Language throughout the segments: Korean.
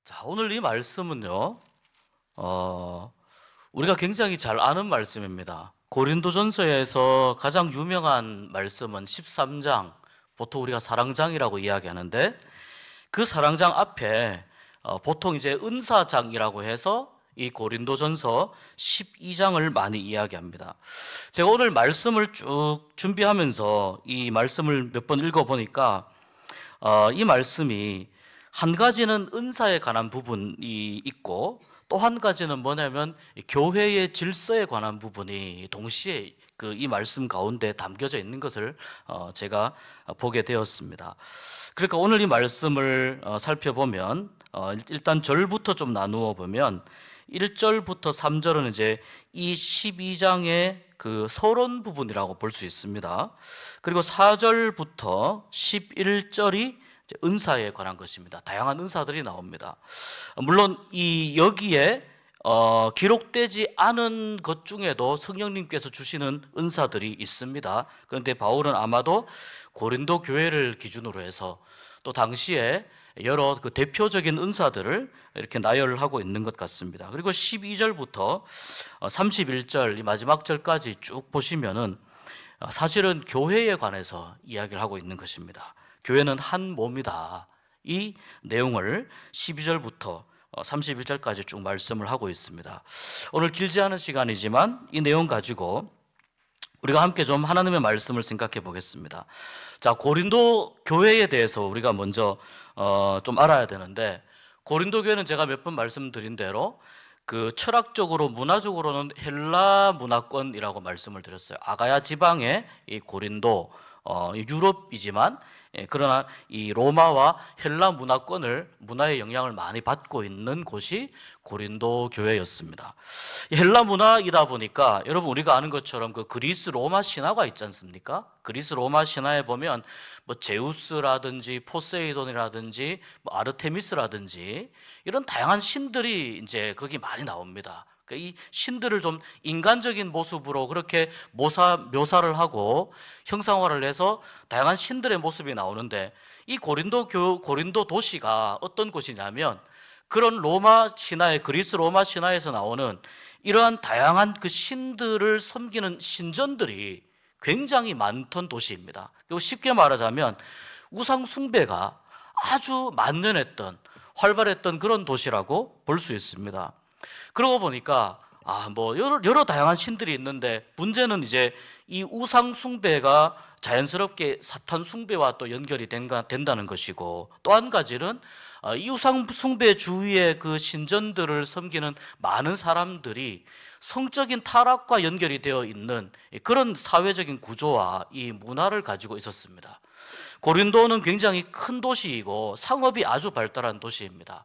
자, 오늘 이 말씀은요, 우리가 굉장히 잘 아는 말씀입니다. 고린도전서에서 가장 유명한 말씀은 13장, 보통 우리가 사랑장이라고 이야기하는데, 그 사랑장 앞에 보통 이제 은사장이라고 해서 이 고린도전서 12장을 많이 이야기합니다. 제가 오늘 말씀을 쭉 준비하면서 이 말씀을 몇 번 읽어보니까 이 말씀이 한 가지는 은사에 관한 부분이 있고 또 한 가지는 뭐냐면 교회의 질서에 관한 부분이 동시에 이 말씀 가운데 담겨져 있는 것을 제가 보게 되었습니다. 그러니까 오늘 이 말씀을 살펴보면 일단 절부터 좀 나누어 보면 1절부터 3절은 이제 이 12장의 그 서론 부분이라고 볼 수 있습니다. 그리고 4절부터 11절이 은사에 관한 것입니다. 다양한 은사들이 나옵니다. 물론 이 여기에 기록되지 않은 것 중에도 성령님께서 주시는 은사들이 있습니다. 그런데 바울은 아마도 고린도 교회를 기준으로 해서 또 당시에 여러 그 대표적인 은사들을 이렇게 나열하고 있는 것 같습니다. 그리고 12절부터 31절 이 마지막 절까지 쭉 보시면은 사실은 교회에 관해서 이야기를 하고 있는 것입니다. 교회는 한 몸이다. 이 내용을 12절부터 31절까지 쭉 말씀을 하고 있습니다. 오늘 길지 않은 시간이지만 이 내용 가지고 우리가 함께 좀 하나님의 말씀을 생각해 보겠습니다. 자, 고린도 교회에 대해서 우리가 먼저 좀 알아야 되는데, 고린도 교회는 제가 몇 번 말씀드린 대로 그 철학적으로 문화적으로는 헬라 문화권이라고 말씀을 드렸어요. 아가야 지방의 이 고린도 유럽이지만 그러나 이 로마와 헬라 문화의 영향을 많이 받고 있는 곳이 고린도 교회였습니다. 헬라 문화이다 보니까 여러분 우리가 아는 것처럼 그 그리스 로마 신화가 있지 않습니까? 그리스 로마 신화에 보면 뭐 제우스라든지 포세이돈이라든지 뭐 아르테미스라든지 이런 다양한 신들이 이제 거기 많이 나옵니다. 이 신들을 좀 인간적인 모습으로 그렇게 묘사를 하고 형상화를 해서 다양한 신들의 모습이 나오는데, 이 고린도 도시가 어떤 곳이냐면 그런 로마 신화의 그리스 로마 신화에서 나오는 이러한 다양한 그 신들을 섬기는 신전들이 굉장히 많던 도시입니다. 그리고 쉽게 말하자면 우상 숭배가 아주 만연했던 활발했던 그런 도시라고 볼 수 있습니다. 그러고 보니까 뭐 여러 다양한 신들이 있는데 문제는 이제 이 우상 숭배가 자연스럽게 사탄 숭배와 또 연결이 된다는 것이고, 또 한 가지는 이 우상 숭배 주위의 그 신전들을 섬기는 많은 사람들이 성적인 타락과 연결이 되어 있는 그런 사회적인 구조와 이 문화를 가지고 있었습니다. 고린도는 굉장히 큰 도시이고 상업이 아주 발달한 도시입니다.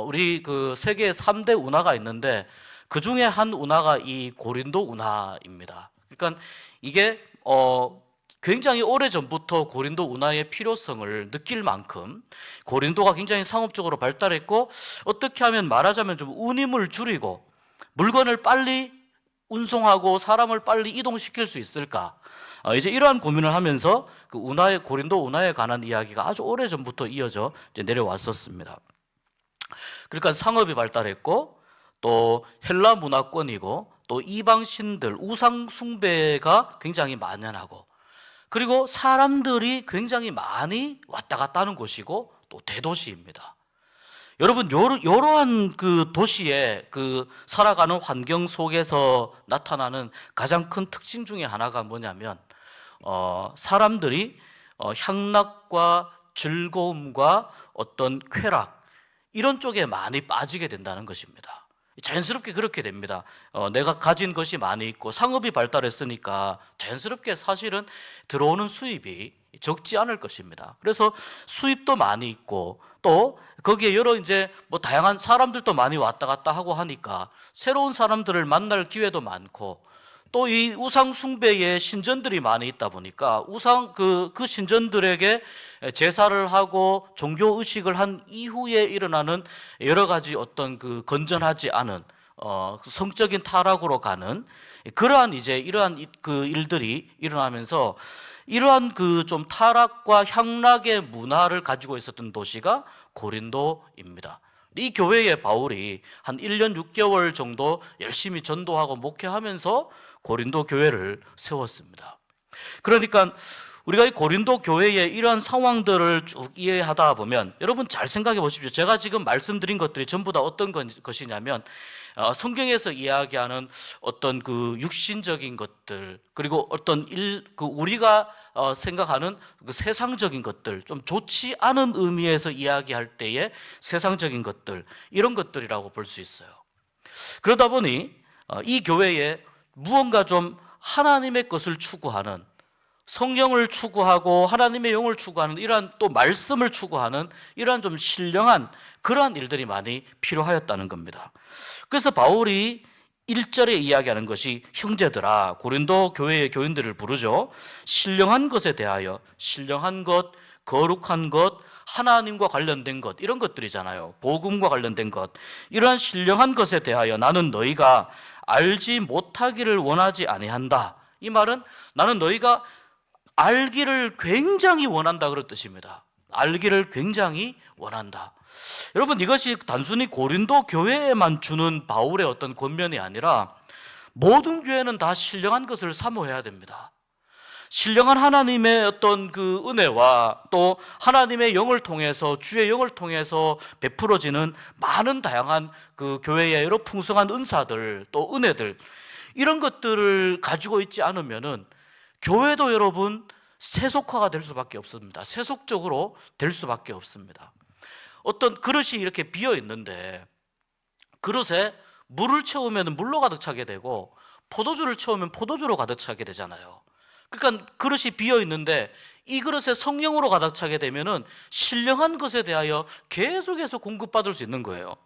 우리 그 세계 3대 운하가 있는데 그 중에 한 운하가 이 고린도 운하입니다. 그러니까 이게 굉장히 오래전부터 고린도 운하의 필요성을 느낄 만큼 고린도가 굉장히 상업적으로 발달했고, 어떻게 하면 말하자면 좀 운임을 줄이고 물건을 빨리 운송하고 사람을 빨리 이동시킬 수 있을까? 이제 이러한 고민을 하면서 그 고린도 운하에 관한 이야기가 아주 오래전부터 이어져 내려왔었습니다. 그러니까 상업이 발달했고 또 헬라 문화권이고 또 이방 신들 우상 숭배가 굉장히 만연하고, 그리고 사람들이 굉장히 많이 왔다 갔다 하는 곳이고 또 대도시입니다. 여러분, 이러한 그 도시의 그 살아가는 환경 속에서 나타나는 가장 큰 특징 중에 하나가 뭐냐면 사람들이 향락과 즐거움과 어떤 쾌락 이런 쪽에 많이 빠지게 된다는 것입니다. 자연스럽게 그렇게 됩니다. 내가 가진 것이 많이 있고 상업이 발달했으니까 자연스럽게 사실은 들어오는 수입이 적지 않을 것입니다. 그래서 수입도 많이 있고 또 거기에 여러 이제 뭐 다양한 사람들도 많이 왔다 갔다 하고 하니까 새로운 사람들을 만날 기회도 많고, 또 이 우상 숭배의 신전들이 많이 있다 보니까 그 신전들에게 제사를 하고 종교 의식을 한 이후에 일어나는 여러 가지 어떤 그 건전하지 않은 성적인 타락으로 가는 그러한 이러한 그 일들이 일어나면서 이러한 그 좀 타락과 향락의 문화를 가지고 있었던 도시가 고린도입니다. 이 교회에 바울이 한 1년 6개월 정도 열심히 전도하고 목회하면서 고린도 교회를 세웠습니다. 그러니까 우리가 이 고린도 교회의 이러한 상황들을 쭉 이해하다 보면 여러분 잘 생각해 보십시오. 제가 지금 말씀드린 것들이 전부 다 어떤 것이냐면 성경에서 이야기하는 어떤 그 육신적인 것들, 그리고 어떤 우리가 생각하는 그 세상적인 것들, 좀 좋지 않은 의미에서 이야기할 때의 세상적인 것들, 이런 것들이라고 볼 수 있어요. 그러다 보니 이 교회에 무언가 좀 하나님의 것을 추구하는, 성령을 추구하고 하나님의 영을 추구하는, 이러한 또 말씀을 추구하는 이러한 좀 신령한 그러한 일들이 많이 필요하였다는 겁니다. 그래서 바울이 1절에 이야기하는 것이 형제들아, 고린도 교회의 교인들을 부르죠. 신령한 것에 대하여, 신령한 것, 거룩한 것, 하나님과 관련된 것, 이런 것들이잖아요. 복음과 관련된 것, 이러한 신령한 것에 대하여 나는 너희가 알지 못하기를 원하지 아니한다. 이 말은 나는 너희가 알기를 굉장히 원한다, 그런 뜻입니다. 알기를 굉장히 원한다. 여러분, 이것이 단순히 고린도 교회에만 주는 바울의 어떤 권면이 아니라 모든 교회는 다 신령한 것을 사모해야 됩니다. 신령한 하나님의 어떤 그 은혜와 또 하나님의 영을 통해서, 주의 영을 통해서 베풀어지는 많은 다양한 그 교회의 여러 풍성한 은사들, 또 은혜들, 이런 것들을 가지고 있지 않으면은 교회도 여러분 세속화가 될 수밖에 없습니다. 세속적으로 될 수밖에 없습니다. 어떤 그릇이 이렇게 비어 있는데 그릇에 물을 채우면 물로 가득 차게 되고 포도주를 채우면 포도주로 가득 차게 되잖아요. 그러니까 그릇이 비어 있는데 이 그릇에 성령으로 가득 차게 되면은 신령한 것에 대하여 계속해서 공급받을 수 있는 거예요.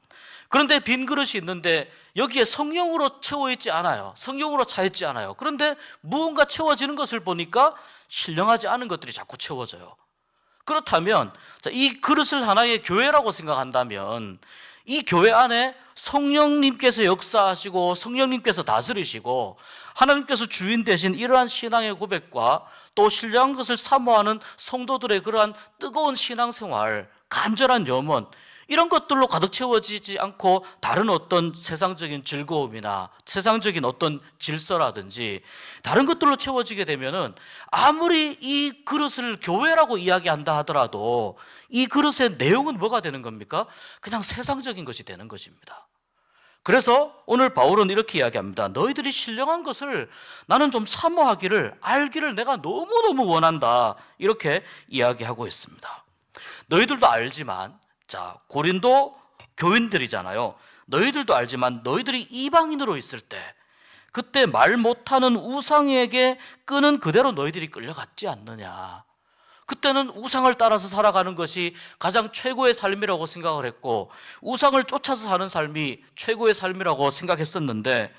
그런데 빈 그릇이 있는데 여기에 성령으로 채워 있지 않아요. 성령으로 차 있지 않아요. 그런데 무언가 채워지는 것을 보니까 신령하지 않은 것들이 자꾸 채워져요. 그렇다면 이 그릇을 하나의 교회라고 생각한다면 이 교회 안에 성령님께서 역사하시고 성령님께서 다스리시고 하나님께서 주인 되신 이러한 신앙의 고백과 또 신령한 것을 사모하는 성도들의 그러한 뜨거운 신앙생활, 간절한 염원, 이런 것들로 가득 채워지지 않고 다른 어떤 세상적인 즐거움이나 세상적인 어떤 질서라든지 다른 것들로 채워지게 되면은 아무리 이 그릇을 교회라고 이야기한다 하더라도 이 그릇의 내용은 뭐가 되는 겁니까? 그냥 세상적인 것이 되는 것입니다. 그래서 오늘 바울은 이렇게 이야기합니다. 너희들이 신령한 것을 나는 좀 사모하기를, 알기를 내가 너무너무 원한다, 이렇게 이야기하고 있습니다. 너희들도 알지만, 자, 고린도 교인들이잖아요. 너희들도 알지만 너희들이 이방인으로 있을 때 그때 말 못하는 우상에게 끄는 그대로 너희들이 끌려갔지 않느냐. 그때는 우상을 따라서 살아가는 것이 가장 최고의 삶이라고 생각을 했고 우상을 쫓아서 사는 삶이 최고의 삶이라고 생각했었는데,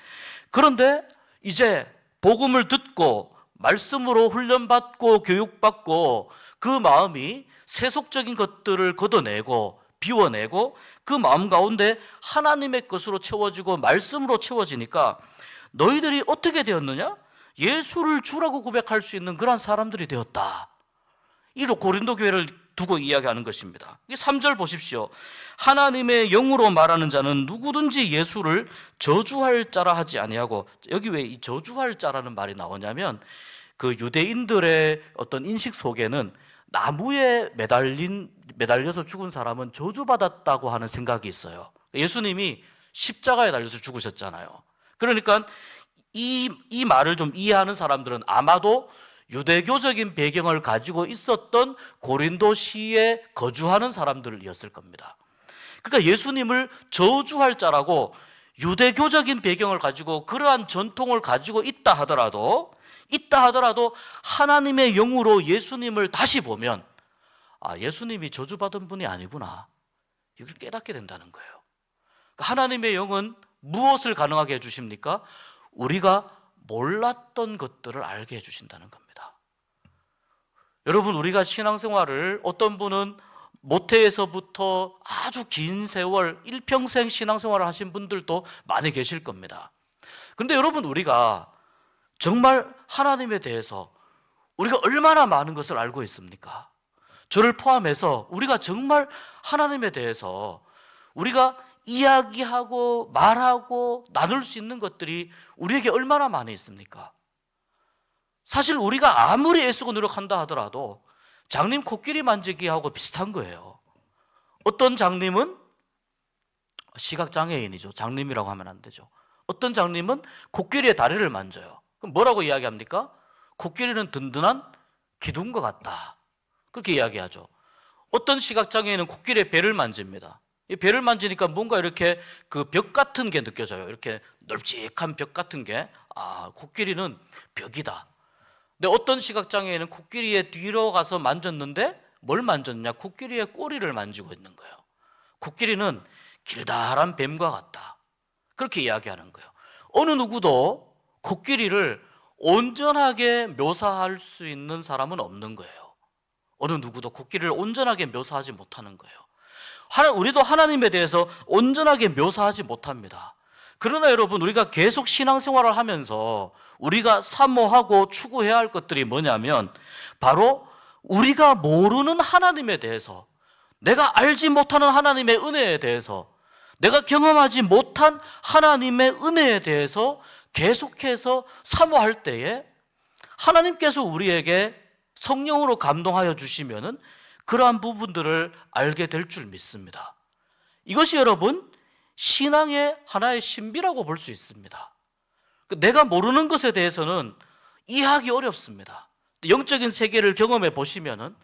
그런데 이제 복음을 듣고 말씀으로 훈련받고 교육받고 그 마음이 세속적인 것들을 걷어내고 비워내고 그 마음 가운데 하나님의 것으로 채워지고 말씀으로 채워지니까 너희들이 어떻게 되었느냐? 예수를 주라고 고백할 수 있는 그런 사람들이 되었다. 이로 고린도 교회를 두고 이야기하는 것입니다. 3절 보십시오. 하나님의 영으로 말하는 자는 누구든지 예수를 저주할 자라 하지 아니하고, 여기 왜 이 저주할 자라는 말이 나오냐면 그 유대인들의 어떤 인식 속에는 나무에 매달려서 죽은 사람은 저주받았다고 하는 생각이 있어요. 예수님이 십자가에 달려서 죽으셨잖아요. 그러니까 이 말을 좀 이해하는 사람들은 아마도 유대교적인 배경을 가지고 있었던 고린도시에 거주하는 사람들이었을 겁니다. 그러니까 예수님을 저주할 자라고 유대교적인 배경을 가지고 그러한 전통을 가지고 있다 하더라도 하나님의 영으로 예수님을 다시 보면 예수님이 저주받은 분이 아니구나, 이걸 깨닫게 된다는 거예요. 하나님의 영은 무엇을 가능하게 해주십니까? 우리가 몰랐던 것들을 알게 해주신다는 겁니다. 여러분, 우리가 신앙생활을, 어떤 분은 모태에서부터 아주 긴 세월 일평생 신앙생활을 하신 분들도 많이 계실 겁니다. 그런데 여러분, 우리가 정말 하나님에 대해서 우리가 얼마나 많은 것을 알고 있습니까? 저를 포함해서 우리가 정말 하나님에 대해서 우리가 이야기하고 말하고 나눌 수 있는 것들이 우리에게 얼마나 많이 있습니까? 사실 우리가 아무리 애쓰고 노력한다 하더라도 장님 코끼리 만지기하고 비슷한 거예요. 어떤 장님은 시각장애인이죠. 장님이라고 하면 안 되죠. 어떤 장님은 코끼리의 다리를 만져요. 그럼 뭐라고 이야기합니까? 코끼리는 든든한 기둥과 같다. 그렇게 이야기하죠. 어떤 시각장애인은 코끼리의 배를 만집니다. 이 배를 만지니까 뭔가 이렇게 그 벽 같은 게 느껴져요. 이렇게 널찍한 벽 같은 게, 코끼리는 벽이다. 근데 어떤 시각장애인은 코끼리의 뒤로 가서 만졌는데 뭘 만졌냐? 코끼리의 꼬리를 만지고 있는 거예요. 코끼리는 길다란 뱀과 같다. 그렇게 이야기하는 거예요. 어느 누구도 코끼리를 온전하게 묘사할 수 있는 사람은 없는 거예요. 어느 누구도 코끼리를 온전하게 묘사하지 못하는 거예요. 우리도 하나님에 대해서 온전하게 묘사하지 못합니다. 그러나 여러분, 우리가 계속 신앙생활을 하면서 우리가 사모하고 추구해야 할 것들이 뭐냐면 바로 우리가 모르는 하나님에 대해서, 내가 알지 못하는 하나님의 은혜에 대해서, 내가 경험하지 못한 하나님의 은혜에 대해서 계속해서 사모할 때에 하나님께서 우리에게 성령으로 감동하여 주시면은 그러한 부분들을 알게 될 줄 믿습니다. 이것이 여러분 신앙의 하나의 신비라고 볼 수 있습니다. 내가 모르는 것에 대해서는 이해하기 어렵습니다. 영적인 세계를 경험해 보시면은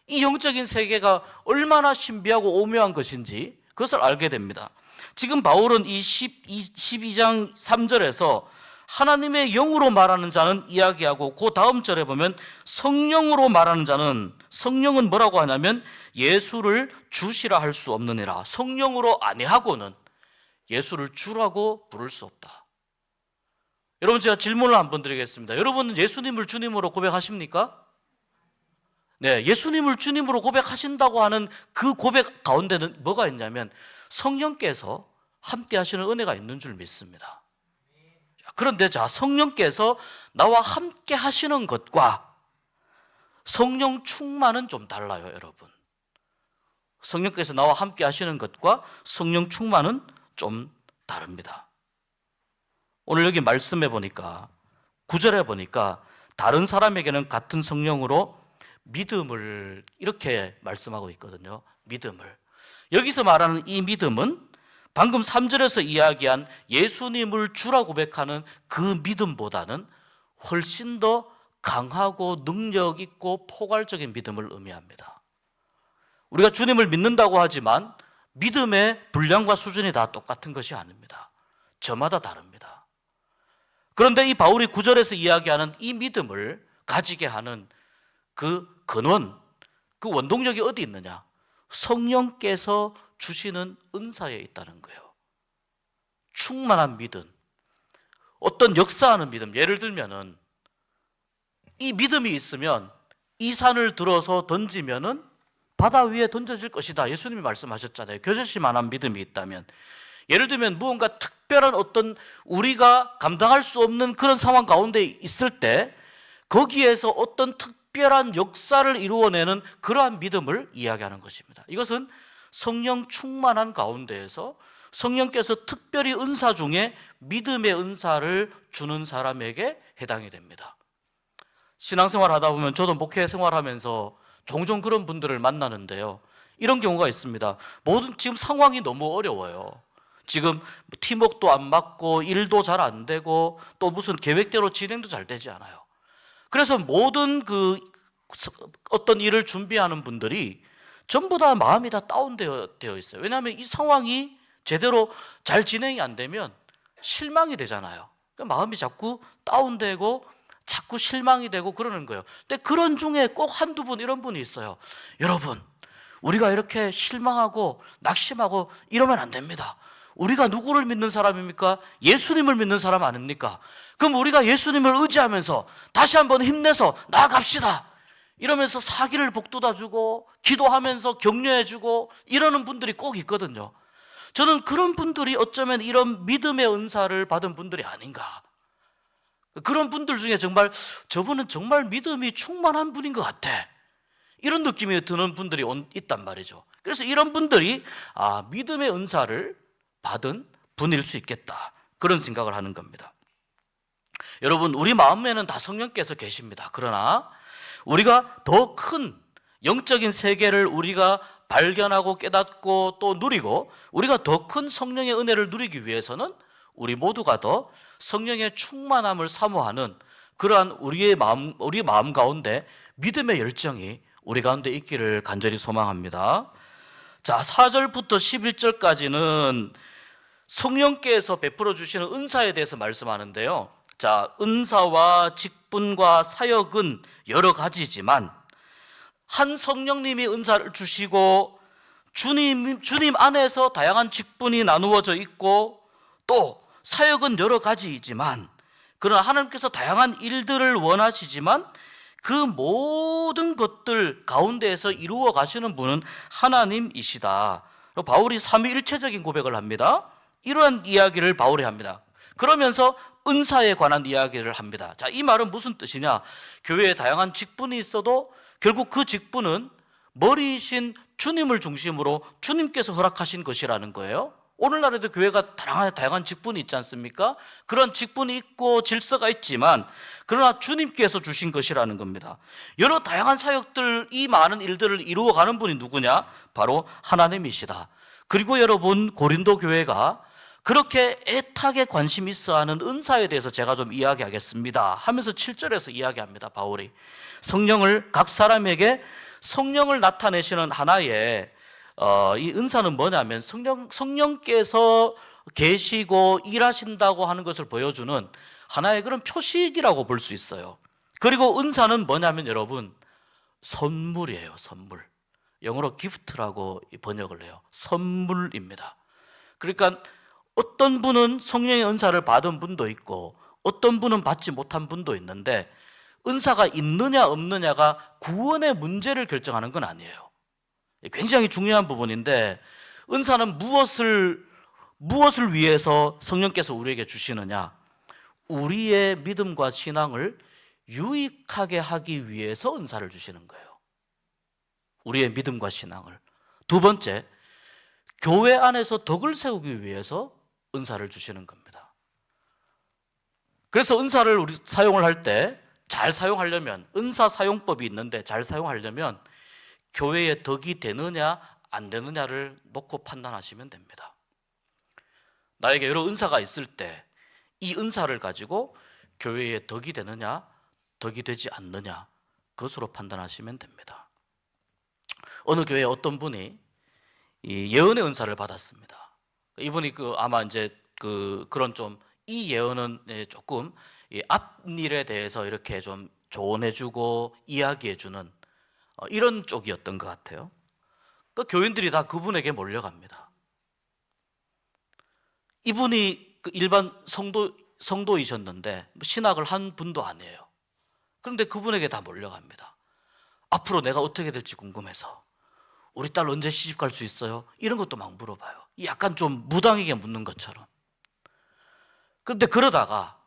이 영적인 세계가 얼마나 신비하고 오묘한 것인지 그것을 알게 됩니다. 지금 바울은 이 12장 3절에서 하나님의 영으로 말하는 자는 이야기하고 그 다음 절에 보면 성령으로 말하는 자는, 성령은 뭐라고 하냐면 예수를 주시라 할 수 없느니라. 성령으로 아니하고는 예수를 주라고 부를 수 없다. 여러분, 제가 질문을 한번 드리겠습니다. 여러분은 예수님을 주님으로 고백하십니까? 네, 예수님을 주님으로 고백하신다고 하는 그 고백 가운데는 뭐가 있냐면 성령께서 함께 하시는 은혜가 있는 줄 믿습니다. 그런데 성령께서 나와 함께 하시는 것과 성령 충만은 좀 달라요, 여러분. 성령께서 나와 함께 하시는 것과 성령 충만은 좀 다릅니다. 오늘 여기 말씀해 보니까, 9절에 보니까 다른 사람에게는 같은 성령으로 믿음을 이렇게 말씀하고 있거든요. 믿음을. 여기서 말하는 이 믿음은 방금 3절에서 이야기한 예수님을 주라 고백하는 그 믿음보다는 훨씬 더 강하고 능력 있고 포괄적인 믿음을 의미합니다. 우리가 주님을 믿는다고 하지만 믿음의 분량과 수준이 다 똑같은 것이 아닙니다. 저마다 다릅니다. 그런데 이 바울이 9절에서 이야기하는 이 믿음을 가지게 하는 그 근원, 그 원동력이 어디 있느냐? 성령께서 주시는 은사에 있다는 거예요. 충만한 믿음, 어떤 역사하는 믿음. 예를 들면은 이 믿음이 있으면 이 산을 들어서 던지면은 바다 위에 던져질 것이다. 예수님이 말씀하셨잖아요. 겨자씨만한 믿음이 있다면. 예를 들면 무언가 특별한 어떤 우리가 감당할 수 없는 그런 상황 가운데 있을 때 거기에서 어떤 특별한 역사를 이루어내는 그러한 믿음을 이야기하는 것입니다. 이것은 성령 충만한 가운데에서 성령께서 특별히 은사 중에 믿음의 은사를 주는 사람에게 해당이 됩니다. 신앙생활 하다 보면 저도 목회 생활하면서 종종 그런 분들을 만나는데요. 이런 경우가 있습니다. 지금 상황이 너무 어려워요. 지금 팀워크도 안 맞고 일도 잘 안 되고 또 무슨 계획대로 진행도 잘 되지 않아요. 그래서 모든 어떤 일을 준비하는 분들이 전부 다 마음이 다 다운되어 있어요. 왜냐하면 이 상황이 제대로 잘 진행이 안 되면 실망이 되잖아요. 그러니까 마음이 자꾸 다운되고 자꾸 실망이 되고 그러는 거예요. 근데 그런 중에 꼭 한두 분 이런 분이 있어요. 여러분, 우리가 이렇게 실망하고 낙심하고 이러면 안 됩니다. 우리가 누구를 믿는 사람입니까? 예수님을 믿는 사람 아닙니까? 그럼 우리가 예수님을 의지하면서 다시 한번 힘내서 나아갑시다. 이러면서 사기를 북돋아주고 기도하면서 격려해주고 이러는 분들이 꼭 있거든요. 저는 그런 분들이 어쩌면 이런 믿음의 은사를 받은 분들이 아닌가. 그런 분들 중에 정말 저분은 정말 믿음이 충만한 분인 것 같아. 이런 느낌이 드는 분들이 있단 말이죠. 그래서 이런 분들이 믿음의 은사를 받은 분일 수 있겠다, 그런 생각을 하는 겁니다. 여러분, 우리 마음에는 다 성령께서 계십니다. 그러나 우리가 더 큰 영적인 세계를 우리가 발견하고 깨닫고 또 누리고, 우리가 더 큰 성령의 은혜를 누리기 위해서는 우리 모두가 더 성령의 충만함을 사모하는 그러한 우리 마음 가운데 믿음의 열정이 우리 가운데 있기를 간절히 소망합니다. 자, 4절부터 11절까지는 성령께서 베풀어 주시는 은사에 대해서 말씀하는데요. 자, 은사와 직분과 사역은 여러 가지지만 한 성령님이 은사를 주시고 주님 안에서 다양한 직분이 나누어져 있고 또 사역은 여러 가지이지만, 그러나 하나님께서 다양한 일들을 원하시지만 그 모든 것들 가운데에서 이루어 가시는 분은 하나님이시다. 바울이 삼위일체적인 고백을 합니다. 이러한 이야기를 바울이 합니다. 그러면서 은사에 관한 이야기를 합니다. 자, 이 말은 무슨 뜻이냐? 교회에 다양한 직분이 있어도 결국 그 직분은 머리이신 주님을 중심으로 주님께서 허락하신 것이라는 거예요. 오늘날에도 교회가 다양한 직분이 있지 않습니까? 그런 직분이 있고 질서가 있지만 그러나 주님께서 주신 것이라는 겁니다. 여러 다양한 사역들, 이 많은 일들을 이루어가는 분이 누구냐? 바로 하나님이시다. 그리고 여러분, 고린도 교회가 그렇게 애타게 관심 있어 하는 은사에 대해서 제가 좀 이야기하겠습니다 하면서 7절에서 이야기합니다. 바울이 성령을, 각 사람에게 성령을 나타내시는 하나의 이 은사는 뭐냐면 성령께서 계시고 일하신다고 하는 것을 보여주는 하나의 그런 표식이라고 볼 수 있어요. 그리고 은사는 뭐냐면 여러분, 선물이에요. 선물. 영어로 gift라고 번역을 해요. 선물입니다. 그러니까 어떤 분은 성령의 은사를 받은 분도 있고 어떤 분은 받지 못한 분도 있는데, 은사가 있느냐 없느냐가 구원의 문제를 결정하는 건 아니에요. 굉장히 중요한 부분인데, 은사는 무엇을 위해서 성령께서 우리에게 주시느냐? 우리의 믿음과 신앙을 유익하게 하기 위해서 은사를 주시는 거예요. 우리의 믿음과 신앙을. 두 번째, 교회 안에서 덕을 세우기 위해서 은사를 주시는 겁니다. 그래서 은사를 우리 사용을 할 때 잘 사용하려면, 은사 사용법이 있는데 잘 사용하려면 교회에 덕이 되느냐 안 되느냐를 놓고 판단하시면 됩니다. 나에게 여러 은사가 있을 때 이 은사를 가지고 교회에 덕이 되느냐 덕이 되지 않느냐, 그것으로 판단하시면 됩니다. 어느 교회에 어떤 분이 이 예언의 은사를 받았습니다. 이분이 아마 이제 그런 좀, 이 예언은 조금 이 앞일에 대해서 이렇게 좀 조언해주고 이야기해주는 이런 쪽이었던 것 같아요. 그 교인들이 다 그분에게 몰려갑니다. 이분이 일반 성도이셨는데 신학을 한 분도 아니에요. 그런데 그분에게 다 몰려갑니다. 앞으로 내가 어떻게 될지 궁금해서, 우리 딸 언제 시집 갈 수 있어요? 이런 것도 막 물어봐요. 약간 좀 무당에게 묻는 것처럼. 그런데 그러다가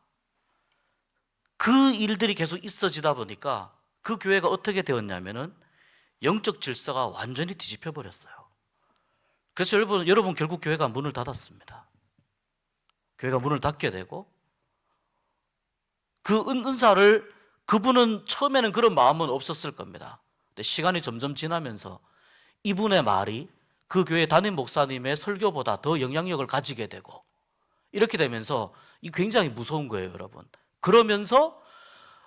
그 일들이 계속 있어지다 보니까 그 교회가 어떻게 되었냐면은 영적 질서가 완전히 뒤집혀 버렸어요. 그래서 여러분 결국 교회가 문을 닫았습니다. 교회가 문을 닫게 되고, 그 은사를, 그분은 처음에는 그런 마음은 없었을 겁니다. 근데 시간이 점점 지나면서 이분의 말이 그 교회 담임 목사님의 설교보다 더 영향력을 가지게 되고, 이렇게 되면서 이 굉장히 무서운 거예요, 여러분. 그러면서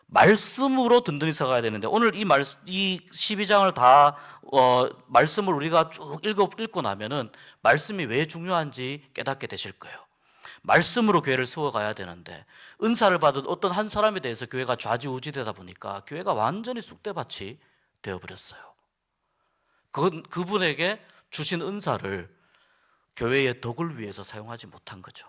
말씀으로 든든히 서가야 되는데, 오늘 이 12장을 다 말씀을 우리가 쭉 읽고 나면은 말씀이 왜 중요한지 깨닫게 되실 거예요. 말씀으로 교회를 세워가야 되는데, 은사를 받은 어떤 한 사람에 대해서 교회가 좌지우지되다 보니까 교회가 완전히 쑥대밭이 되어버렸어요. 그분에게 주신 은사를 교회의 덕을 위해서 사용하지 못한 거죠.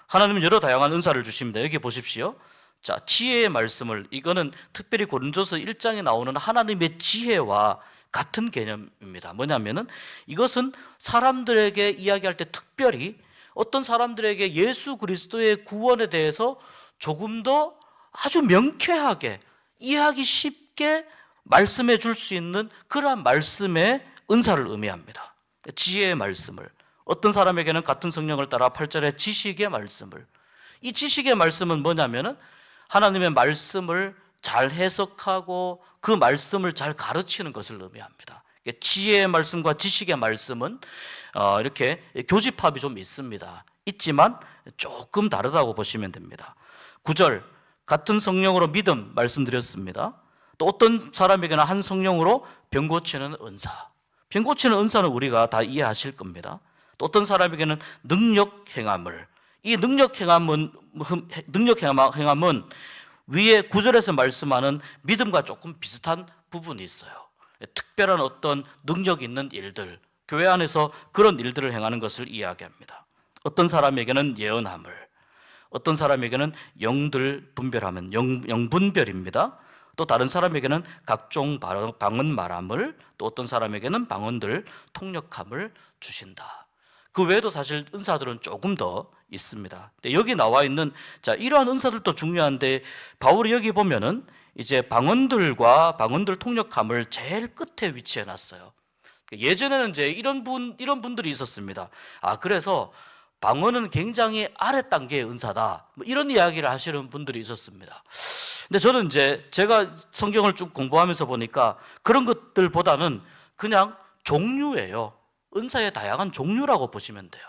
하나님은 여러 다양한 은사를 주십니다. 여기 보십시오. 자, 지혜의 말씀을, 이거는 특별히 고린도서 1장에 나오는 하나님의 지혜와 같은 개념입니다. 뭐냐면은 이것은 사람들에게 이야기할 때 특별히 어떤 사람들에게 예수 그리스도의 구원에 대해서 조금 더 아주 명쾌하게 이해하기 쉽게 말씀해 줄 수 있는 그러한 말씀의 은사를 의미합니다. 지혜의 말씀을, 어떤 사람에게는 같은 성령을 따라 8절에 지식의 말씀을, 이 지식의 말씀은 뭐냐면은 하나님의 말씀을 잘 해석하고 그 말씀을 잘 가르치는 것을 의미합니다. 지혜의 말씀과 지식의 말씀은 이렇게 교집합이 좀 있습니다. 있지만 조금 다르다고 보시면 됩니다. 9절, 같은 성령으로 믿음 말씀드렸습니다. 또 어떤 사람에게는 한 성령으로 병 고치는 은사, 병 고치는 은사는 우리가 다 이해하실 겁니다. 또 어떤 사람에게는 능력 행함을, 이 능력 행함은 위에 9절에서 말씀하는 믿음과 조금 비슷한 부분이 있어요. 특별한 어떤 능력 있는 일들, 교회 안에서 그런 일들을 행하는 것을 이야기합니다. 어떤 사람에게는 예언함을, 어떤 사람에게는 영들 분별하면 영분별입니다. 또 다른 사람에게는 각종 방언 말함을, 또 어떤 사람에게는 방언들 통역함을 주신다. 그 외에도 사실 은사들은 조금 더 있습니다. 여기 나와 있는 이러한 은사들도 중요한데 바울이 여기 보면은 이제 방언들과 방언들 통역함을 제일 끝에 위치해 놨어요. 예전에는 이제 이런 분들이 있었습니다. 그래서 방언은 굉장히 아래 단계의 은사다, 이런 이야기를 하시는 분들이 있었습니다. 근데 저는 이제 제가 성경을 쭉 공부하면서 보니까 그런 것들보다는 그냥 종류예요. 은사의 다양한 종류라고 보시면 돼요.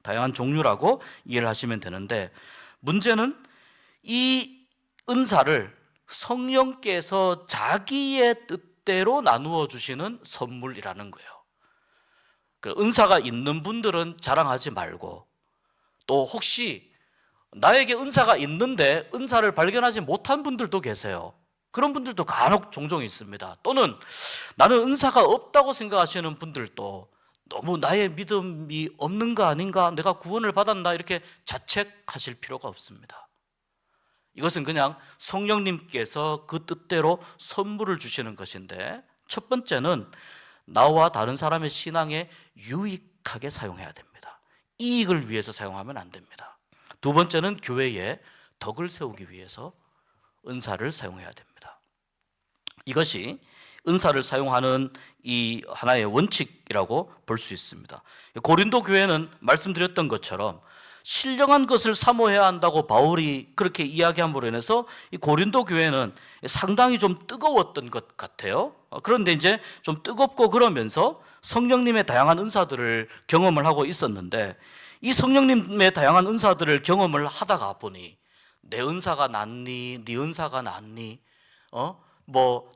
다양한 종류라고 이해를 하시면 되는데, 문제는 이 은사를 성령께서 자기의 뜻대로 나누어 주시는 선물이라는 거예요. 은사가 있는 분들은 자랑하지 말고, 또 혹시 나에게 은사가 있는데 은사를 발견하지 못한 분들도 계세요. 그런 분들도 간혹 종종 있습니다. 또는 나는 은사가 없다고 생각하시는 분들도 너무 나의 믿음이 없는 거 아닌가, 내가 구원을 받았나, 이렇게 자책하실 필요가 없습니다. 이것은 그냥 성령님께서 그 뜻대로 선물을 주시는 것인데, 첫 번째는 나와 다른 사람의 신앙에 유익하게 사용해야 됩니다. 이익을 위해서 사용하면 안 됩니다. 두 번째는 교회에 덕을 세우기 위해서 은사를 사용해야 됩니다. 이것이 은사를 사용하는 이 하나의 원칙이라고 볼 수 있습니다. 고린도 교회는 말씀드렸던 것처럼 신령한 것을 사모해야 한다고 바울이 그렇게 이야기함으로 인해서 이 고린도 교회는 상당히 좀 뜨거웠던 것 같아요. 그런데 이제 좀 뜨겁고 그러면서 성령님의 다양한 은사들을 경험을 하고 있었는데, 이 성령님의 다양한 은사들을 경험을 하다가 보니 내 은사가 낫니, 네 은사가 낫니,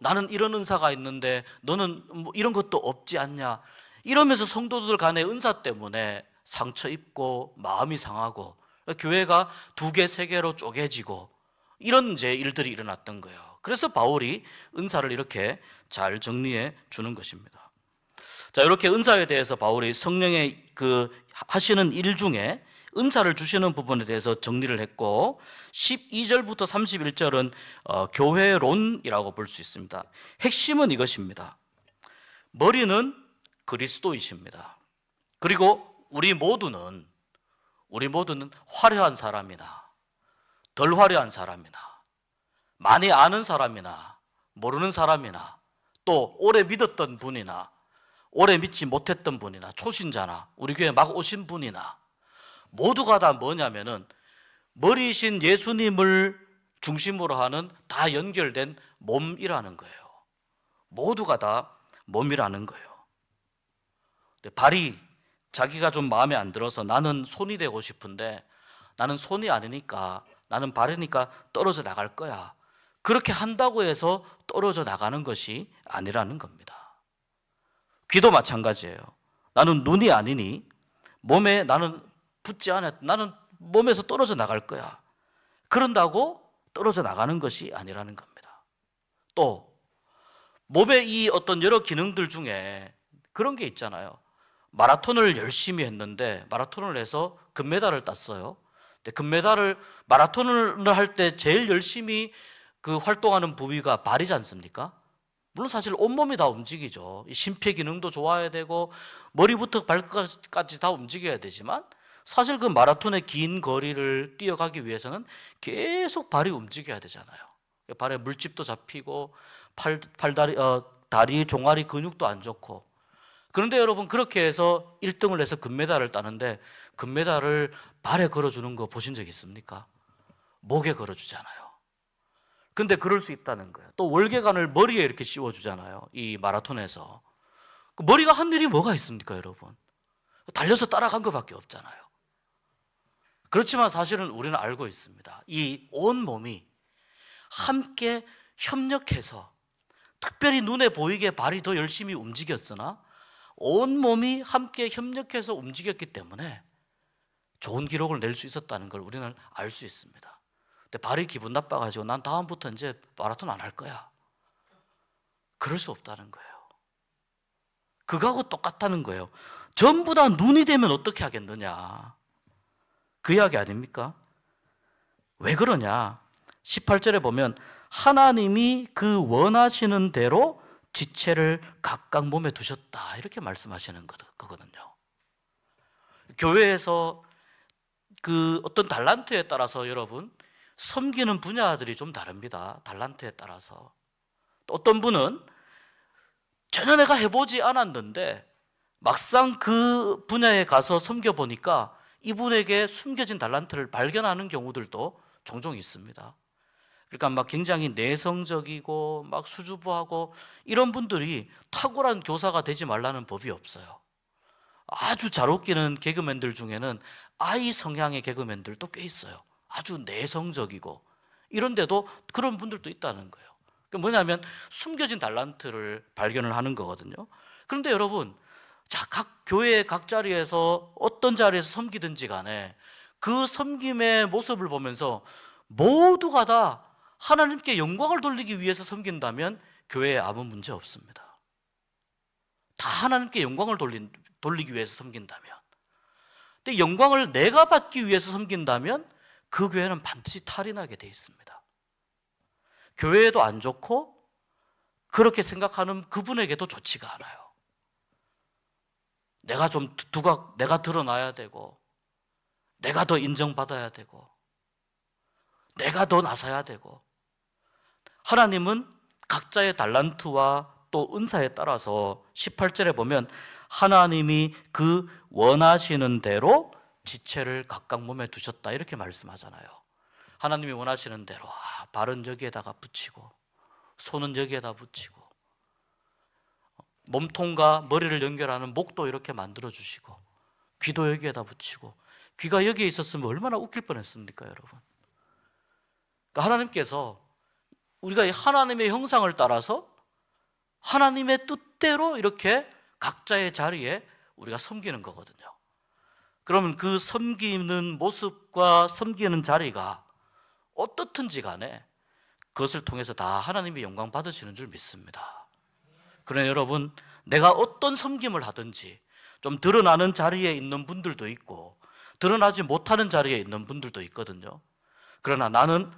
나는 이런 은사가 있는데 너는 뭐 이런 것도 없지 않냐, 이러면서 성도들 간의 은사 때문에 상처 입고 마음이 상하고 교회가 2개, 3개로 쪼개지고 이런 이제 일들이 일어났던 거예요. 그래서 바울이 은사를 이렇게 잘 정리해 주는 것입니다. 이렇게 은사에 대해서 바울이 성령의 하시는 일 중에 은사를 주시는 부분에 대해서 정리를 했고, 12절부터 31절은 교회론이라고 볼 수 있습니다. 핵심은 이것입니다. 머리는 그리스도이십니다. 그리고 우리 모두는 화려한 사람이나 덜 화려한 사람이나 많이 아는 사람이나 모르는 사람이나 또 오래 믿었던 분이나 오래 믿지 못했던 분이나 초신자나 우리 교회 막 오신 분이나 모두가 다 뭐냐면은 머리이신 예수님을 중심으로 하는 다 연결된 몸이라는 거예요. 모두가 다 몸이라는 거예요. 발이 자기가 좀 마음에 안 들어서 나는 손이 되고 싶은데 나는 손이 아니니까, 나는 발이니까 떨어져 나갈 거야, 그렇게 한다고 해서 떨어져 나가는 것이 아니라는 겁니다. 귀도 마찬가지예요. 나는 눈이 아니니 몸에 나는 붙지 않아, 나는 몸에서 떨어져 나갈 거야, 그런다고 떨어져 나가는 것이 아니라는 겁니다. 또 몸의 이 어떤 여러 기능들 중에 그런 게 있잖아요. 마라톤을 열심히 했는데 마라톤을 해서 금메달을 땄어요. 근데 마라톤을 할 때 제일 열심히 활동하는 부위가 발이지 않습니까? 물론 사실 온몸이 다 움직이죠. 심폐 기능도 좋아야 되고 머리부터 발끝까지 다 움직여야 되지만, 사실 그 마라톤의 긴 거리를 뛰어가기 위해서는 계속 발이 움직여야 되잖아요. 발에 물집도 잡히고 다리 종아리 근육도 안 좋고, 그런데 여러분, 그렇게 해서 1등을 해서 금메달을 따는데 금메달을 발에 걸어주는 거 보신 적 있습니까? 목에 걸어주잖아요. 근데 그럴 수 있다는 거예요. 또 월계관을 머리에 이렇게 씌워주잖아요. 이 마라톤에서. 그 머리가 한 일이 뭐가 있습니까, 여러분? 달려서 따라간 것밖에 없잖아요. 그렇지만 사실은 우리는 알고 있습니다. 이 온 몸이 함께 협력해서, 특별히 눈에 보이게 발이 더 열심히 움직였으나 온 몸이 함께 협력해서 움직였기 때문에 좋은 기록을 낼 수 있었다는 걸 우리는 알 수 있습니다. 근데 발이 기분 나빠가지고 난 다음부터 이제 마라톤 안 할 거야, 그럴 수 없다는 거예요. 그거하고 똑같다는 거예요. 전부 다 눈이 되면 어떻게 하겠느냐, 그 이야기 아닙니까? 왜 그러냐? 18절에 보면 하나님이 그 원하시는 대로 지체를 각각 몸에 두셨다, 이렇게 말씀하시는 거거든요. 교회에서 그 어떤 달란트에 따라서 여러분, 섬기는 분야들이 좀 다릅니다. 달란트에 따라서. 또 어떤 분은 전혀 내가 해보지 않았는데 막상 그 분야에 가서 섬겨보니까 이분에게 숨겨진 달란트를 발견하는 경우들도 종종 있습니다. 그러니까 막 굉장히 내성적이고 막 수줍어하고 이런 분들이 탁월한 교사가 되지 말라는 법이 없어요. 아주 잘 웃기는 개그맨들 중에는 아이 성향의 개그맨들도 꽤 있어요. 아주 내성적이고, 이런데도 그런 분들도 있다는 거예요. 그러니까 뭐냐면 숨겨진 달란트를 발견을 하는 거거든요. 그런데 여러분, 자, 각 교회 각 자리에서 어떤 자리에서 섬기든지 간에 그 섬김의 모습을 보면서 모두가 다 하나님께 영광을 돌리기 위해서 섬긴다면 교회에 아무 문제 없습니다. 다 하나님께 영광을 돌리기 위해서 섬긴다면. 근데 영광을 내가 받기 위해서 섬긴다면 그 교회는 반드시 탈이 나게 돼 있습니다. 교회에도 안 좋고 그렇게 생각하는 그분에게도 좋지가 않아요. 내가 좀 내가 드러나야 되고, 내가 더 인정받아야 되고, 내가 더 나서야 되고. 하나님은 각자의 달란트와 또 은사에 따라서 18절에 보면 하나님이 그 원하시는 대로 지체를 각각 몸에 두셨다, 이렇게 말씀하잖아요. 하나님이 원하시는 대로 발은 여기에다가 붙이고, 손은 여기에다 붙이고, 몸통과 머리를 연결하는 목도 이렇게 만들어 주시고, 귀도 여기에다 붙이고. 귀가 여기에 있었으면 얼마나 웃길 뻔했습니까, 여러분? 그러니까 하나님께서 우리가 하나님의 형상을 따라서 하나님의 뜻대로 이렇게 각자의 자리에 우리가 섬기는 거거든요. 그러면 그 섬기는 모습과 섬기는 자리가 어떻든지 간에 그것을 통해서 다 하나님의 영광 받으시는 줄 믿습니다. 그러나 여러분, 내가 어떤 섬김을 하든지 좀 드러나는 자리에 있는 분들도 있고 드러나지 못하는 자리에 있는 분들도 있거든요. 그러나 나는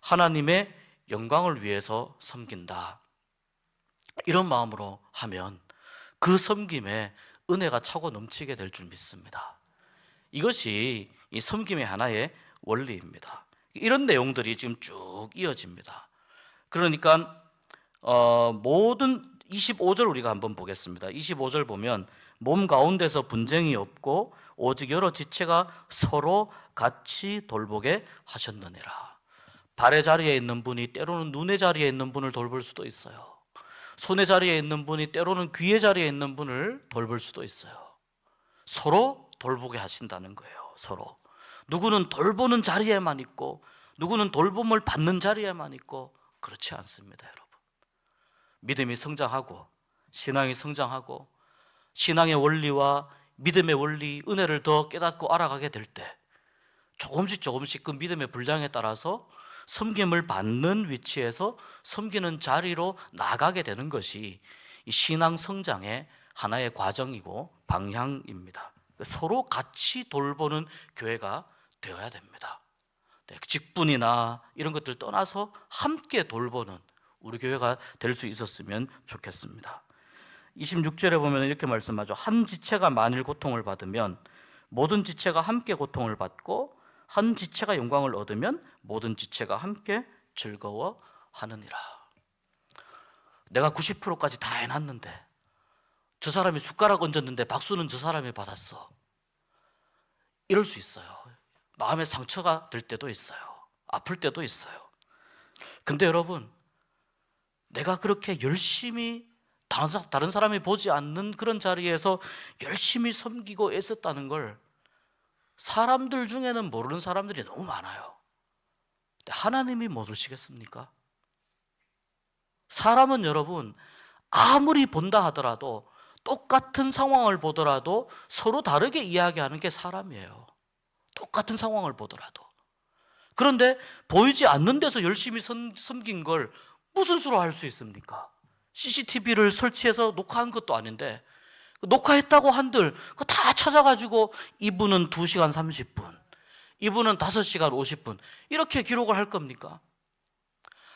하나님의 영광을 위해서 섬긴다, 이런 마음으로 하면 그 섬김에 은혜가 차고 넘치게 될 줄 믿습니다. 이것이 이 섬김의 하나의 원리입니다. 이런 내용들이 지금 쭉 이어집니다. 그러니까 모든 25절 우리가 한번 보겠습니다. 25절 보면 몸 가운데서 분쟁이 없고 오직 여러 지체가 서로 같이 돌보게 하셨느니라. 발의 자리에 있는 분이 때로는 눈의 자리에 있는 분을 돌볼 수도 있어요. 손의 자리에 있는 분이 때로는 귀의 자리에 있는 분을 돌볼 수도 있어요. 서로 돌보게 하신다는 거예요. 서로. 누구는 돌보는 자리에만 있고 누구는 돌봄을 받는 자리에만 있고, 그렇지 않습니다, 여러분. 믿음이 성장하고 신앙이 성장하고 신앙의 원리와 믿음의 원리, 은혜를 더 깨닫고 알아가게 될 때 조금씩 그 믿음의 분량에 따라서 섬김을 받는 위치에서 섬기는 자리로 나가게 되는 것이 신앙 성장의 하나의 과정이고 방향입니다. 서로 같이 돌보는 교회가 되어야 됩니다. 직분이나 이런 것들 떠나서 함께 돌보는 우리 교회가 될 수 있었으면 좋겠습니다. 26절에 보면 이렇게 말씀하죠. 한 지체가 만일 고통을 받으면 모든 지체가 함께 고통을 받고 한 지체가 영광을 얻으면 모든 지체가 함께 즐거워하느니라. 내가 90%까지 다 해놨는데 저 사람이 숟가락 얹었는데 박수는 저 사람이 받았어. 이럴 수 있어요. 마음에 상처가 될 때도 있어요. 아플 때도 있어요. 근데 여러분, 내가 그렇게 열심히 다른 사람이 보지 않는 그런 자리에서 열심히 섬기고 애썼다는 걸 사람들 중에는 모르는 사람들이 너무 많아요. 근데 하나님이 모르시겠습니까? 사람은 여러분, 아무리 본다 하더라도 똑같은 상황을 보더라도 서로 다르게 이야기하는 게 사람이에요. 똑같은 상황을 보더라도. 그런데 보이지 않는 데서 열심히 섬긴 걸 무슨 수로 할 수 있습니까? CCTV를 설치해서 녹화한 것도 아닌데 녹화했다고 한들 그거 다 찾아가지고 이분은 2시간 30분, 이분은 5시간 50분 이렇게 기록을 할 겁니까?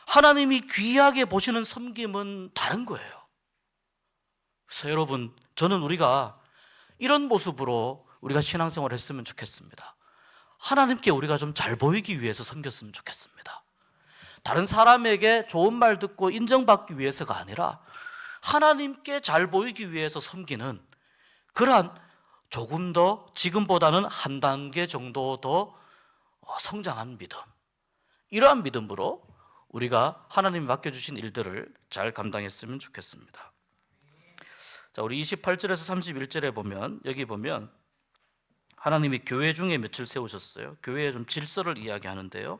하나님이 귀하게 보시는 섬김은 다른 거예요. 그래서 여러분, 저는 우리가 이런 모습으로 우리가 신앙생활을 했으면 좋겠습니다. 하나님께 우리가 좀 잘 보이기 위해서 섬겼으면 좋겠습니다. 다른 사람에게 좋은 말 듣고 인정받기 위해서가 아니라 하나님께 잘 보이기 위해서 섬기는 그러한 조금 더 지금보다는 한 단계 정도 더 성장한 믿음, 이러한 믿음으로 우리가 하나님이 맡겨주신 일들을 잘 감당했으면 좋겠습니다. 자, 우리 28절에서 31절에 보면, 여기 보면 하나님이 교회 중에 며칠 세우셨어요. 교회의 좀 질서를 이야기하는데요.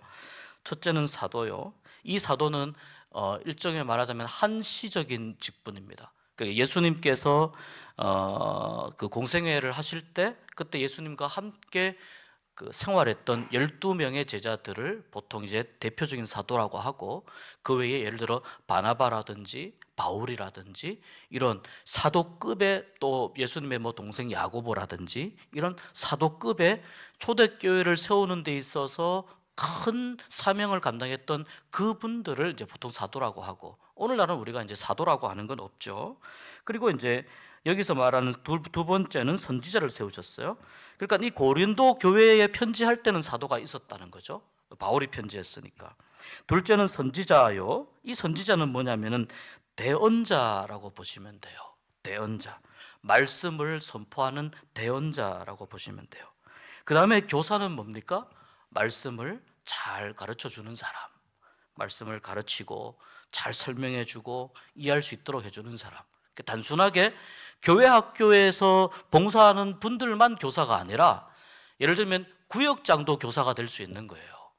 첫째는 사도요. 이 사도는 일종의 말하자면 한시적인 직분입니다. 예수님께서 그 공생애를 하실 때 그때 예수님과 함께 그 생활했던 12명의 제자들을 보통 이제 대표적인 사도라고 하고, 그 외에 예를 들어 바나바라든지 바울이라든지 이런 사도급의, 또 예수님의 뭐 동생 야고보라든지 이런 사도급의 초대교회를 세우는 데 있어서 큰 사명을 감당했던 그분들을 이제 보통 사도라고 하고, 오늘날은 우리가 이제 사도라고 하는 건 없죠. 그리고 이제 여기서 말하는 두 번째는 선지자를 세우셨어요. 그러니까 이 고린도 교회에 편지할 때는 사도가 있었다는 거죠. 바울이 편지했으니까. 둘째는 선지자요. 이 선지자는 뭐냐면은 대언자라고 보시면 돼요. 대언자. 말씀을 선포하는 대언자라고 보시면 돼요. 그 다음에 교사는 뭡니까? 말씀을 잘 가르쳐 주는 사람. 말씀을 가르치고 잘 설명해 주고 이해할 수 있도록 해주는 사람. 단순하게 교회 학교에서 봉사하는 분들만 교사가 아니라, 예를 들면 구역장도 교사가 될 수 있는 거예요.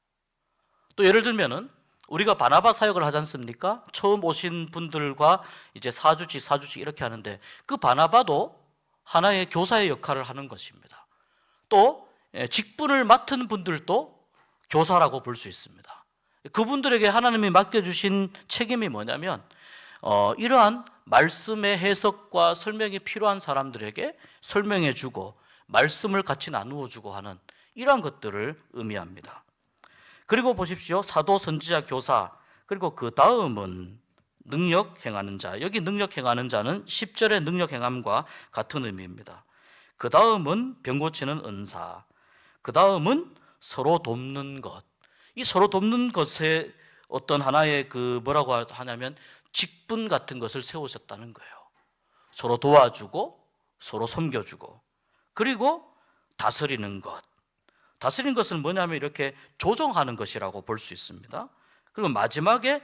또 예를 들면은 우리가 바나바 사역을 하지 않습니까? 처음 오신 분들과 이제 4주씩 이렇게 하는데, 그 바나바도 하나의 교사의 역할을 하는 것입니다. 또 직분을 맡은 분들도 교사라고 볼 수 있습니다. 그분들에게 하나님이 맡겨주신 책임이 뭐냐면 이러한 말씀의 해석과 설명이 필요한 사람들에게 설명해주고 말씀을 같이 나누어주고 하는 이러한 것들을 의미합니다. 그리고 보십시오. 사도, 선지자, 교사, 그리고 그 다음은 능력 행하는 자. 여기 능력 행하는 자는 10절의 능력 행함과 같은 의미입니다. 그 다음은 병 고치는 은사, 그 다음은 서로 돕는 것. 이 서로 돕는 것에 어떤 하나의 그 뭐라고 하냐면 직분 같은 것을 세우셨다는 거예요. 서로 도와주고 서로 섬겨주고, 그리고 다스리는 것. 다스리는 것은 뭐냐면 이렇게 조정하는 것이라고 볼 수 있습니다. 그리고 마지막에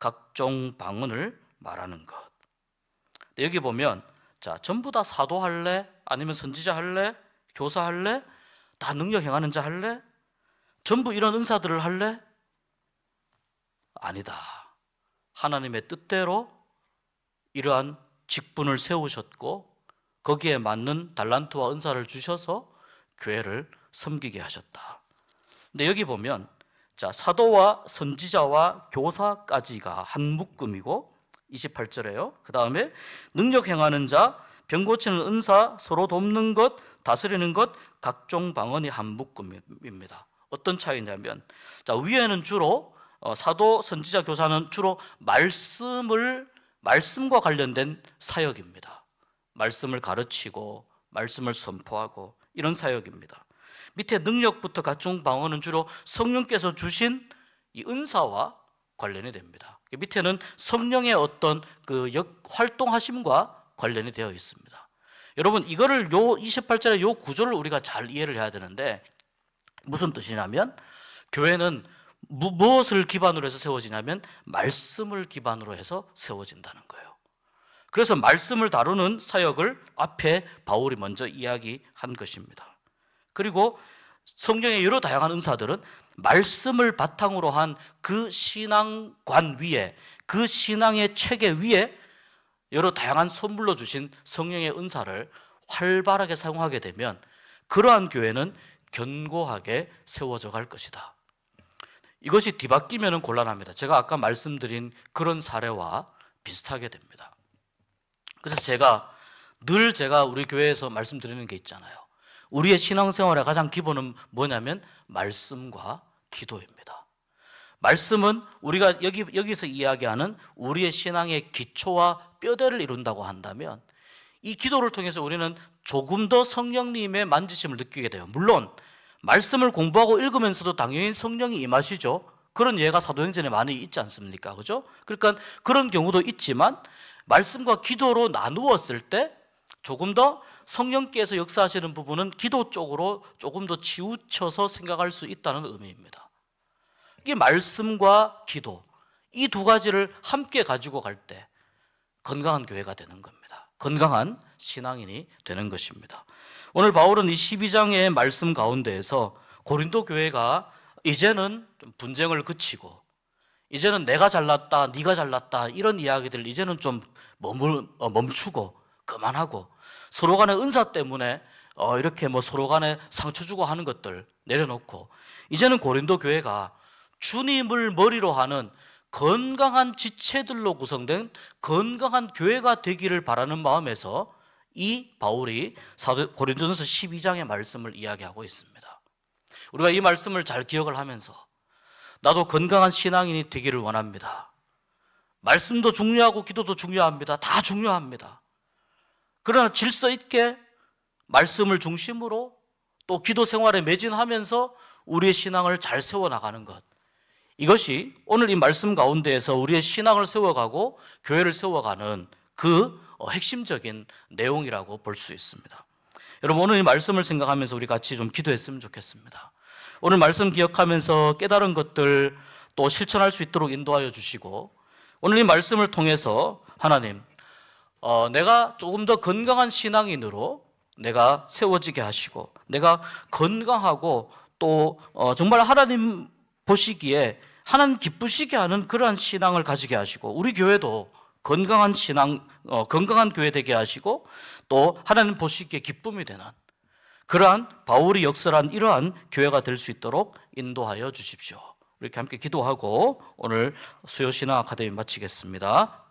각종 방언을 말하는 것. 여기 보면 자, 전부 다 사도 할래? 아니면 선지자 할래? 교사 할래? 다 능력 행하는 자 할래? 전부 이런 은사들을 할래? 아니다. 하나님의 뜻대로 이러한 직분을 세우셨고 거기에 맞는 달란트와 은사를 주셔서 교회를 섬기게 하셨다. 근데 여기 보면 자, 사도와 선지자와 교사까지가 한 묶음이고 28절에요. 그 다음에 능력 행하는 자, 병 고치는 은사, 서로 돕는 것, 다스리는 것, 각종 방언이 한 묶음입니다. 어떤 차이냐면 자, 위에는 주로 사도, 선지자, 교사는 주로 말씀과 관련된 사역입니다. 말씀을 가르치고 말씀을 선포하고 이런 사역입니다. 밑에 능력부터 각종 방언은 주로 성령께서 주신 이 은사와 관련이 됩니다. 밑에는 성령의 어떤 그 활동하심과 관련이 되어 있습니다. 여러분, 이거를 요 28절의 요 구조를 우리가 잘 이해를 해야 되는데, 무슨 뜻이냐면 교회는 무엇을 기반으로 해서 세워지냐면 말씀을 기반으로 해서 세워진다는 거예요. 그래서 말씀을 다루는 사역을 앞에 바울이 먼저 이야기한 것입니다. 그리고 성령의 여러 다양한 은사들은 말씀을 바탕으로 한 그 신앙관 위에, 그 신앙의 체계 위에 여러 다양한 선물로 주신 성령의 은사를 활발하게 사용하게 되면 그러한 교회는 견고하게 세워져 갈 것이다. 이것이 뒤바뀌면 곤란합니다. 제가 아까 말씀드린 그런 사례와 비슷하게 됩니다. 그래서 제가 우리 교회에서 말씀드리는 게 있잖아요. 우리의 신앙생활의 가장 기본은 뭐냐면 말씀과 기도입니다. 말씀은 우리가 여기서 이야기하는 우리의 신앙의 기초와 뼈대를 이룬다고 한다면 이 기도를 통해서 우리는 조금 더 성령님의 만지심을 느끼게 돼요. 물론 말씀을 공부하고 읽으면서도 당연히 성령이 임하시죠. 그런 예가 사도행전에 많이 있지 않습니까? 그죠? 그러니까 그런 경우도 있지만 말씀과 기도로 나누었을 때 조금 더 성령께서 역사하시는 부분은 기도 쪽으로 조금 더 치우쳐서 생각할 수 있다는 의미입니다. 이게 말씀과 기도, 이 두 가지를 함께 가지고 갈 때 건강한 교회가 되는 겁니다. 건강한 신앙인이 되는 것입니다. 오늘 바울은 이 12장의 말씀 가운데에서 고린도 교회가 이제는 좀 분쟁을 그치고 이제는 내가 잘났다, 네가 잘났다 이런 이야기들 이제는 좀 멈추고 그만하고 서로 간의 은사 때문에 이렇게 서로 간에 상처 주고 하는 것들 내려놓고 이제는 고린도 교회가 주님을 머리로 하는 건강한 지체들로 구성된 건강한 교회가 되기를 바라는 마음에서 이 바울이 고린도전서 12장의 말씀을 이야기하고 있습니다. 우리가 이 말씀을 잘 기억을 하면서 나도 건강한 신앙인이 되기를 원합니다. 말씀도 중요하고 기도도 중요합니다. 다 중요합니다. 그러나 질서 있게 말씀을 중심으로 또 기도 생활에 매진하면서 우리의 신앙을 잘 세워나가는 것, 이것이 오늘 이 말씀 가운데에서 우리의 신앙을 세워가고 교회를 세워가는 그 핵심적인 내용이라고 볼 수 있습니다. 여러분, 오늘 이 말씀을 생각하면서 우리 같이 좀 기도했으면 좋겠습니다. 오늘 말씀 기억하면서 깨달은 것들 또 실천할 수 있도록 인도하여 주시고 오늘 이 말씀을 통해서 하나님, 내가 조금 더 건강한 신앙인으로 내가 세워지게 하시고 내가 건강하고 또 정말 하나님 보시기에 하나님 기쁘시게 하는 그러한 신앙을 가지게 하시고 우리 교회도 건강한 신앙, 건강한 교회 되게 하시고 또 하나님 보시기에 기쁨이 되는 그러한 바울이 역설한 이러한 교회가 될 수 있도록 인도하여 주십시오. 이렇게 함께 기도하고 오늘 수요신앙 아카데미 마치겠습니다.